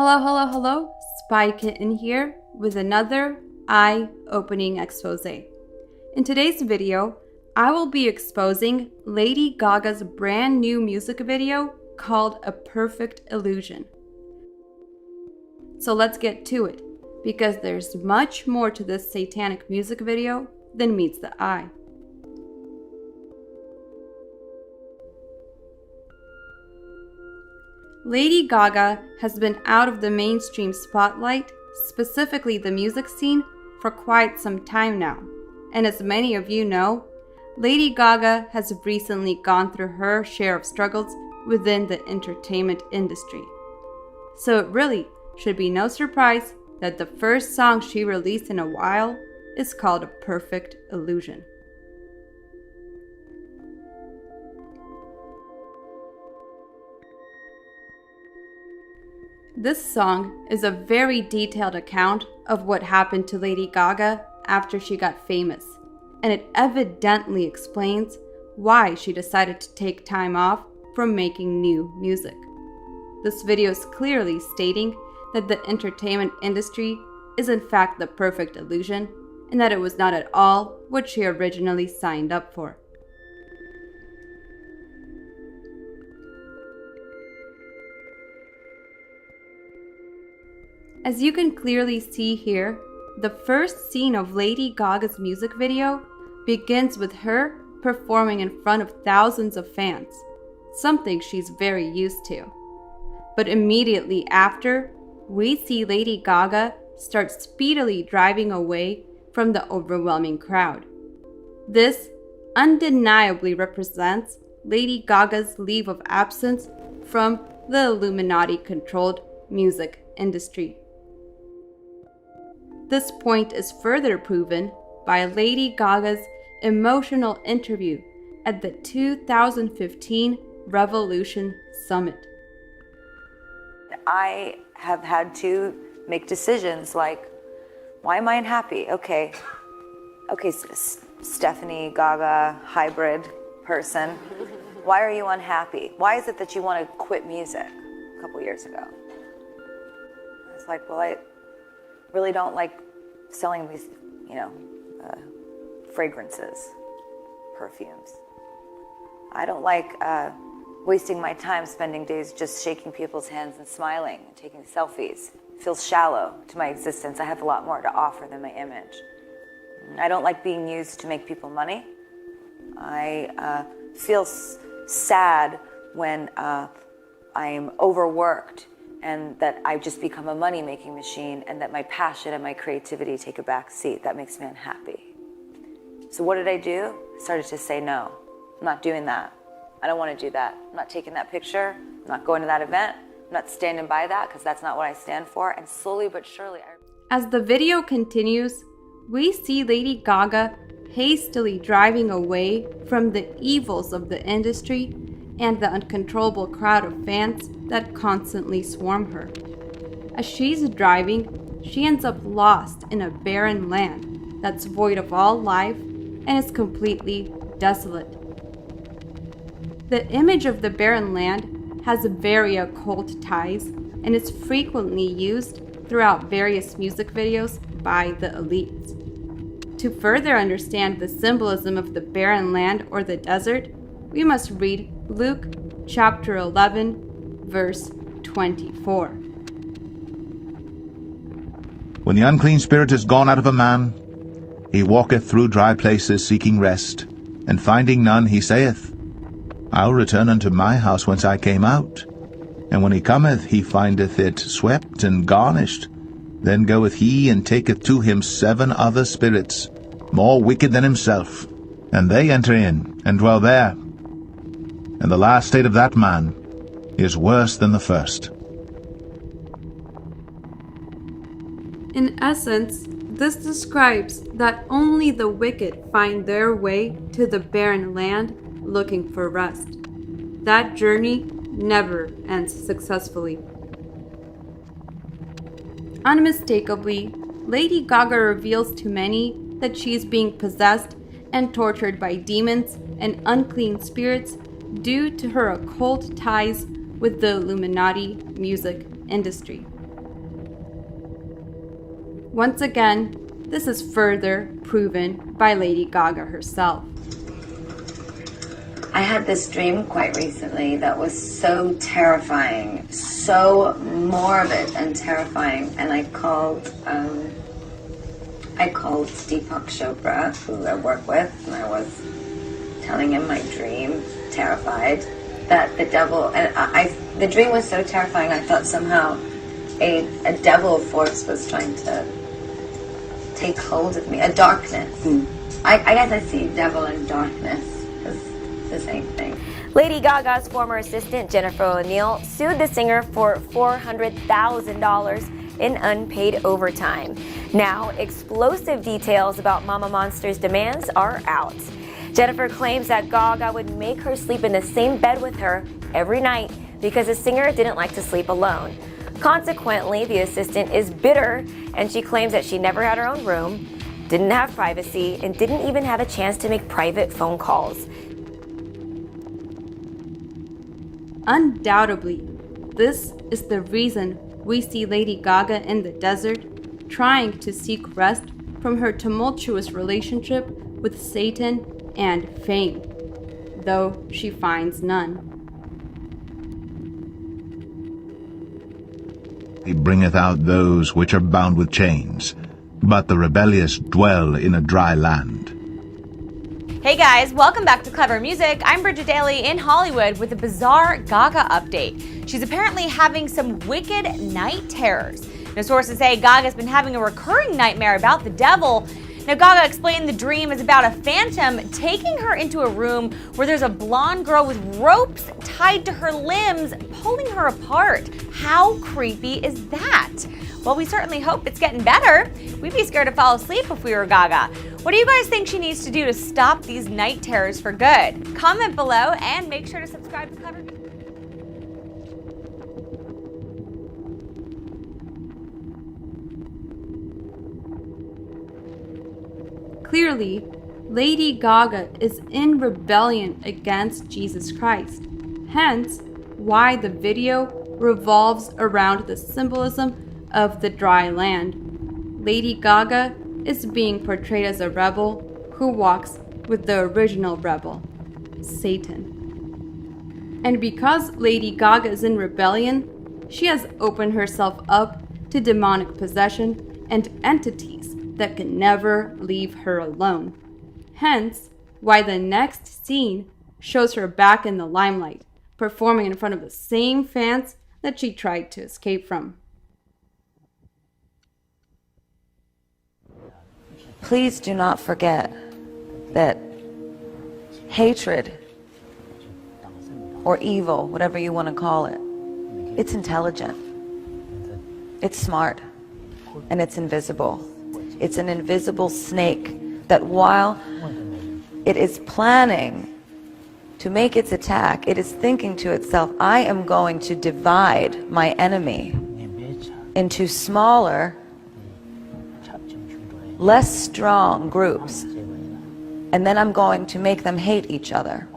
Hello, hello, hello, Spy Kitten here with another eye-opening expose. In today's video, I will be exposing Lady Gaga's brand new music video called A Perfect Illusion. So let's get to it, because there's much more to this satanic music video than meets the eye. Lady Gaga has been out of the mainstream spotlight, specifically the music scene, for quite some time now. And as many of you know, Lady Gaga has recently gone through her share of struggles within the entertainment industry. So it really should be no surprise that the first song she released in a while is called A Perfect Illusion. This song is a very detailed account of what happened to Lady Gaga after she got famous, and it evidently explains why she decided to take time off from making new music. This video is clearly stating that the entertainment industry is in fact the perfect illusion, and that it was not at all what she originally signed up for. As you can clearly see here, the first scene of Lady Gaga's music video begins with her performing in front of thousands of fans, something she's very used to. But immediately after, we see Lady Gaga start speedily driving away from the overwhelming crowd. This undeniably represents Lady Gaga's leave of absence from the Illuminati-controlled music industry. This point is further proven by Lady Gaga's emotional interview at the 2015 Revolution Summit. I have had to make decisions like, why am I unhappy? Okay, Stephanie Gaga, hybrid person, why are you unhappy? Why is it that you want to quit music a couple years ago? It's like, well, I really don't like selling these, fragrances, perfumes. I don't like wasting my time spending days just shaking people's hands and smiling and taking selfies. It feels shallow to my existence. I have a lot more to offer than my image. I don't like being used to make people money. I feel sad when I'm overworked and that I've just become a money-making machine, and that my passion and my creativity take a back seat. That makes me unhappy. So what did I do? I started to say, no, I'm not doing that. I don't want to do that. I'm not taking that picture. I'm not going to that event. I'm not standing by that, because that's not what I stand for. And slowly but surely, As the video continues, we see Lady Gaga hastily driving away from the evils of the industry and the uncontrollable crowd of fans that constantly swarm her. As she's driving, she ends up lost in a barren land that's void of all life and is completely desolate. The image of the barren land has very occult ties and is frequently used throughout various music videos by the elites. To further understand the symbolism of the barren land or the desert, we must read Luke chapter 11, verse 24. When the unclean spirit is gone out of a man, he walketh through dry places seeking rest, and finding none, he saith, I'll return unto my house whence I came out. And when he cometh, he findeth it swept and garnished. Then goeth he and taketh to him 7 other spirits, more wicked than himself, and they enter in and dwell there. And the last state of that man is worse than the first. In essence, this describes that only the wicked find their way to the barren land looking for rest. That journey never ends successfully. Unmistakably, Lady Gaga reveals to many that she is being possessed and tortured by demons and unclean spirits due to her occult ties with the Illuminati music industry. Once again, this is further proven by Lady Gaga herself. I had this dream quite recently that was so terrifying, so morbid and terrifying, and I called Deepak Chopra, who I work with, and I was telling him my dream, terrified, that the devil, and the dream was so terrifying, I thought somehow a devil force was trying to take hold of me, a darkness. I guess I see devil and darkness as the same thing. Lady Gaga's former assistant, Jennifer O'Neill, sued the singer for $400,000 in unpaid overtime. Now, explosive details about Mama Monster's demands are out. Jennifer claims that Gaga would make her sleep in the same bed with her every night because the singer didn't like to sleep alone. Consequently, the assistant is bitter, and she claims that she never had her own room, didn't have privacy, and didn't even have a chance to make private phone calls. Undoubtedly, this is the reason we see Lady Gaga in the desert, trying to seek rest from her tumultuous relationship with Satan and fame, though she finds none. He bringeth out those which are bound with chains, but the rebellious dwell in a dry land. Hey guys, welcome back to Clever Music. I'm Bridget Daly in Hollywood with a bizarre Gaga update. She's apparently having some wicked night terrors. Now, sources say Gaga's been having a recurring nightmare about the devil. Now, Gaga explained the dream is about a phantom taking her into a room where there's a blonde girl with ropes tied to her limbs, pulling her apart. How creepy is that? Well, we certainly hope it's getting better. We'd be scared to fall asleep if we were Gaga. What do you guys think she needs to do to stop these night terrors for good? Comment below and make sure to subscribe to Clever Music. Clearly, Lady Gaga is in rebellion against Jesus Christ, hence why the video revolves around the symbolism of the dry land. Lady Gaga is being portrayed as a rebel who walks with the original rebel, Satan. And because Lady Gaga is in rebellion, she has opened herself up to demonic possession and entities that can never leave her alone. Hence, why the next scene shows her back in the limelight, performing in front of the same fans that she tried to escape from. Please do not forget that hatred or evil, whatever you want to call it, it's intelligent, it's smart, and it's invisible. It's an invisible snake that while it is planning to make its attack, it is thinking to itself, I am going to divide my enemy into smaller, less strong groups, and then I'm going to make them hate each other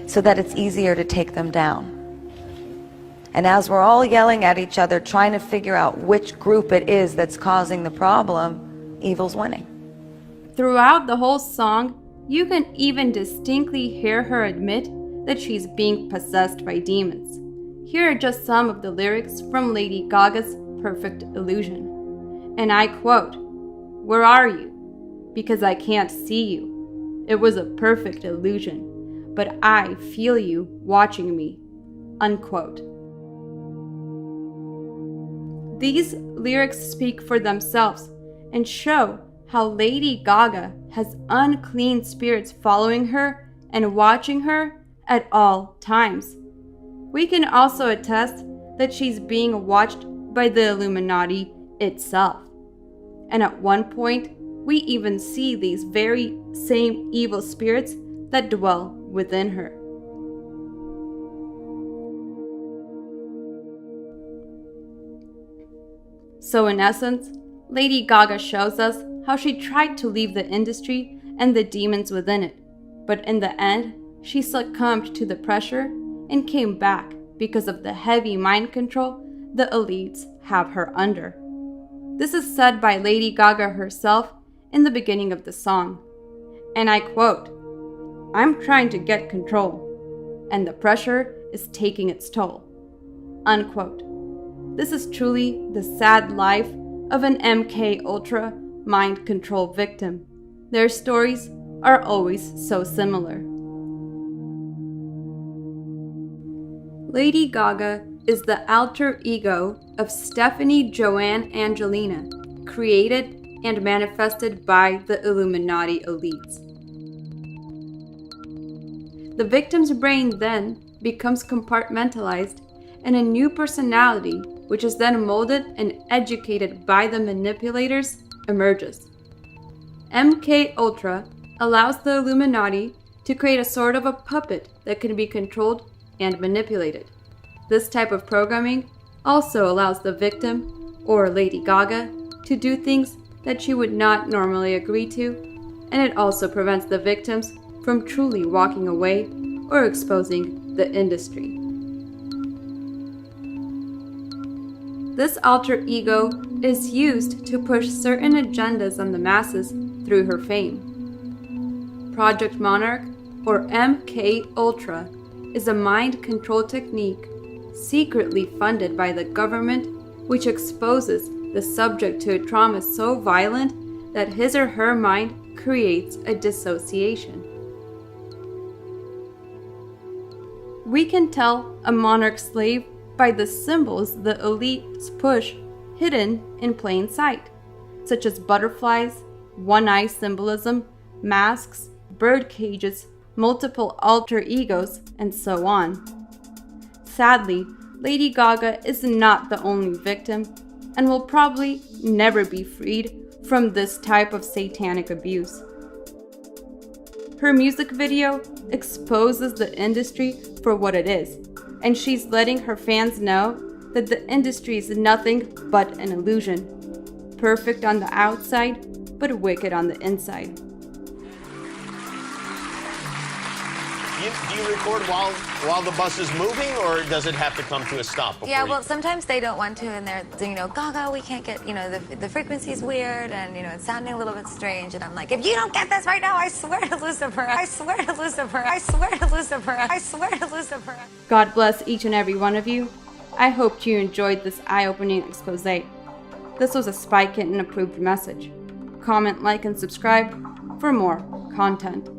so that it's easier to take them down. And as we're all yelling at each other, trying to figure out which group it is that's causing the problem, evil's winning. Throughout the whole song, you can even distinctly hear her admit that she's being possessed by demons. Here are just some of the lyrics from Lady Gaga's Perfect Illusion. And I quote, "Where are you? Because I can't see you. It was a perfect illusion, but I feel you watching me." Unquote. These lyrics speak for themselves and show how Lady Gaga has unclean spirits following her and watching her at all times. We can also attest that she's being watched by the Illuminati itself. And at one point, we even see these very same evil spirits that dwell within her. So in essence, Lady Gaga shows us how she tried to leave the industry and the demons within it, but in the end, she succumbed to the pressure and came back because of the heavy mind control the elites have her under. This is said by Lady Gaga herself in the beginning of the song. And I quote, "I'm trying to get control, and the pressure is taking its toll." Unquote. This is truly the sad life of an MK Ultra mind control victim. Their stories are always so similar. Lady Gaga is the alter ego of Stephanie Joanne Angelina, created and manifested by the Illuminati elites. The victim's brain then becomes compartmentalized, and a new personality, which is then molded and educated by the manipulators, emerges. MK Ultra allows the Illuminati to create a sort of a puppet that can be controlled and manipulated. This type of programming also allows the victim, or Lady Gaga, to do things that she would not normally agree to, and it also prevents the victims from truly walking away or exposing the industry. This alter ego is used to push certain agendas on the masses through her fame. Project Monarch, or MK Ultra, is a mind control technique secretly funded by the government, which exposes the subject to a trauma so violent that his or her mind creates a dissociation. We can tell a monarch slave by the symbols the elites push hidden in plain sight, such as butterflies, one-eye symbolism, masks, bird cages, multiple alter egos, and so on. Sadly, Lady Gaga is not the only victim and will probably never be freed from this type of satanic abuse. Her music video exposes the industry for what it is, and she's letting her fans know that the industry is nothing but an illusion, perfect on the outside, but wicked on the inside. Do you record while the bus is moving, or does it have to come to a stop? Yeah, well, sometimes they don't want to, and they're, Gaga, we can't get, the frequency's weird, and, it's sounding a little bit strange, and I'm like, if you don't get this right now, I swear to Lucifer, I swear to Lucifer, I swear to Lucifer, I swear to Lucifer. God bless each and every one of you. I hope you enjoyed this eye-opening expose. This was a Spy Kitten approved message. Comment, like, and subscribe for more content.